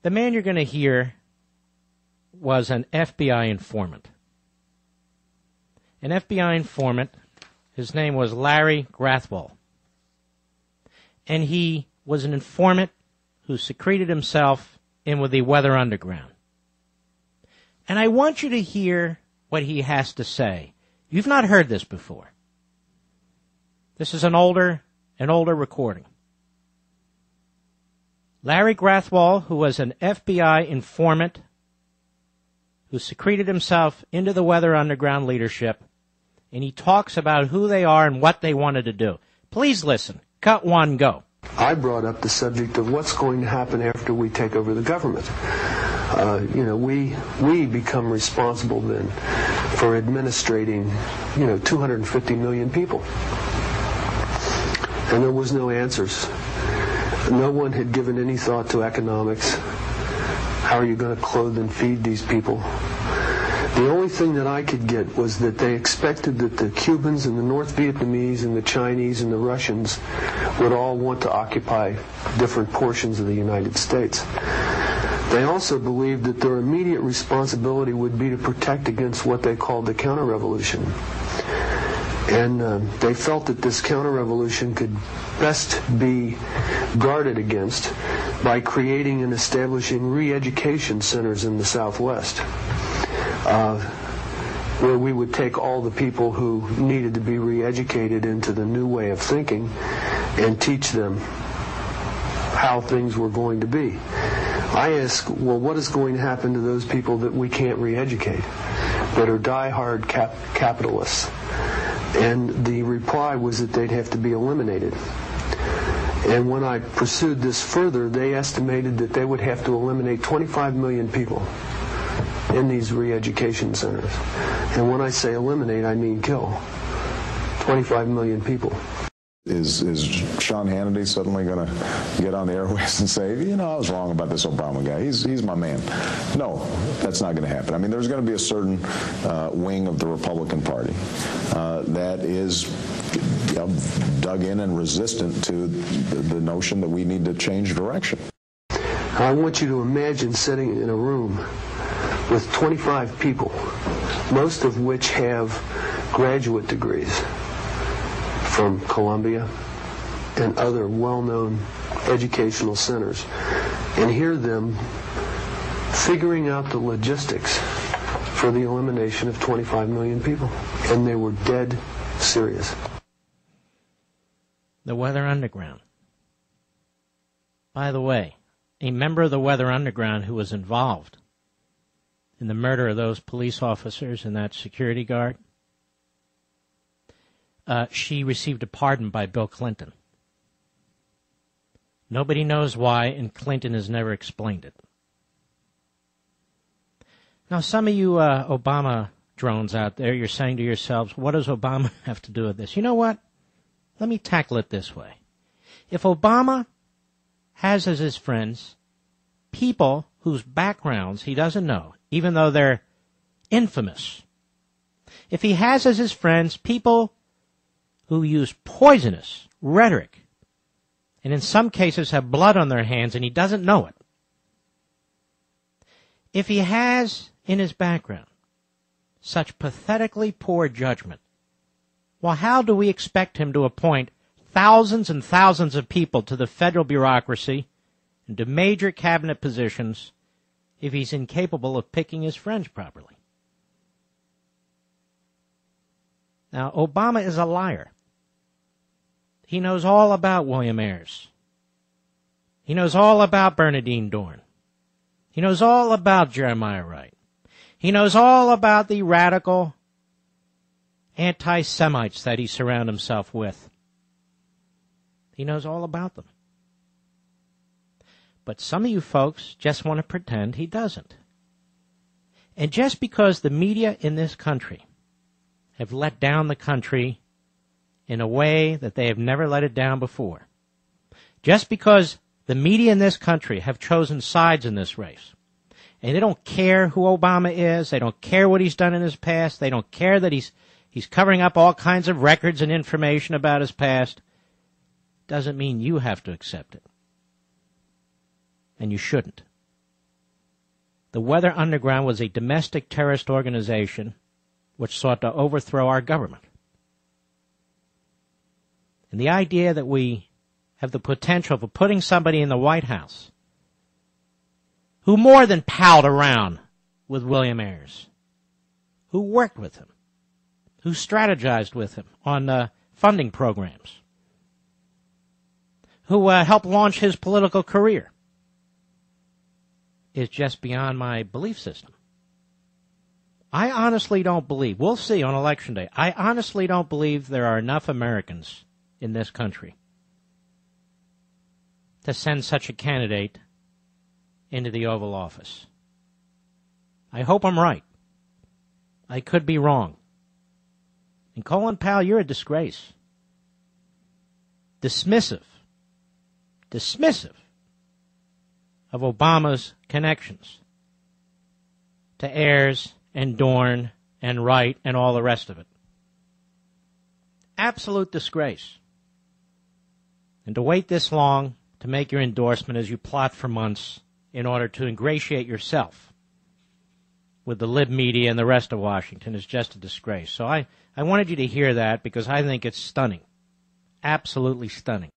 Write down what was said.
The man you're going to hear was an FBI informant. An FBI informant, his name was Larry Grathwohl. And he was an informant who secreted himself in with the Weather Underground. And I want you to hear what he has to say. You've not heard this before. This is an older recording. Larry Grathwohl, who was an FBI informant who secreted himself into the Weather Underground leadership, and he talks about who they are and what they wanted to do. Please listen. Cut one, go. I brought up the subject of what's going to happen after we take over the government. We become responsible then for administrating, 250 million people. And there was no answers. No one had given any thought to economics. How are you going to clothe and feed these people? The only thing that I could get was that they expected that the Cubans and the North Vietnamese and the Chinese and the Russians would all want to occupy different portions of the United States. They also believed that their immediate responsibility would be to protect against what they called the counter-revolution. And they felt that this counter-revolution could best be guarded against by creating and establishing re-education centers in the Southwest, where we would take all the people who needed to be re-educated into the new way of thinking and teach them how things were going to be. I ask, well, what is going to happen to those people that we can't re-educate, that are die-hard capitalists? And the reply was that they'd have to be eliminated. And when I pursued this further, they estimated that they would have to eliminate 25 million people in these re-education centers. And when I say eliminate, I mean kill. 25 million people. Is Sean Hannity suddenly going to get on the airways and say, I was wrong about this Obama guy. He's my man. No, that's not going to happen. I mean, there's going to be a certain wing of the Republican Party that is dug in and resistant to the notion that we need to change direction. I want you to imagine sitting in a room with 25 people, most of which have graduate degrees from Columbia and other well-known educational centers, and hear them figuring out the logistics for the elimination of 25 million people. And they were dead serious. The Weather Underground. By the way, a member of the Weather Underground who was involved in the murder of those police officers and that security guard, she received a pardon by Bill Clinton. Nobody knows why, and Clinton has never explained it. Now, some of you Obama drones out there, you're saying to yourselves, what does Obama have to do with this? You know what? Let me tackle it this way. If Obama has as his friends people whose backgrounds he doesn't know, even though they're infamous, if he has as his friends people who use poisonous rhetoric, and in some cases have blood on their hands and he doesn't know it, if he has in his background such pathetically poor judgment, well, how do we expect him to appoint thousands and thousands of people to the federal bureaucracy and to major cabinet positions if he's incapable of picking his friends properly? Now, Obama is a liar. He knows all about William Ayers. He knows all about Bernardine Dohrn. He knows all about Jeremiah Wright. He knows all about the radical anti-Semites that he surrounds himself with. He knows all about them. But some of you folks just want to pretend he doesn't. And just because the media in this country have let down the country in a way that they have never let it down before, just because the media in this country have chosen sides in this race, and they don't care who Obama is, they don't care what he's done in his past, they don't care that he's covering up all kinds of records and information about his past, doesn't mean you have to accept it. And you shouldn't. The Weather Underground was a domestic terrorist organization which sought to overthrow our government. And the idea that we have the potential for putting somebody in the White House who more than palled around with William Ayers, who worked with him, who strategized with him on funding programs, who helped launch his political career, is just beyond my belief system. I honestly don't believe, we'll see on Election Day, I honestly don't believe there are enough Americans in this country to send such a candidate into the Oval Office. I hope I'm right. I could be wrong. And Colin Powell, you're a disgrace. Dismissive of Obama's connections to Ayers and Dorn and Wright and all the rest of it. Absolute disgrace. And to wait this long to make your endorsement as you plot for months in order to ingratiate yourself with the lib media and the rest of Washington is just a disgrace. So I wanted you to hear that because I think it's stunning. Absolutely stunning.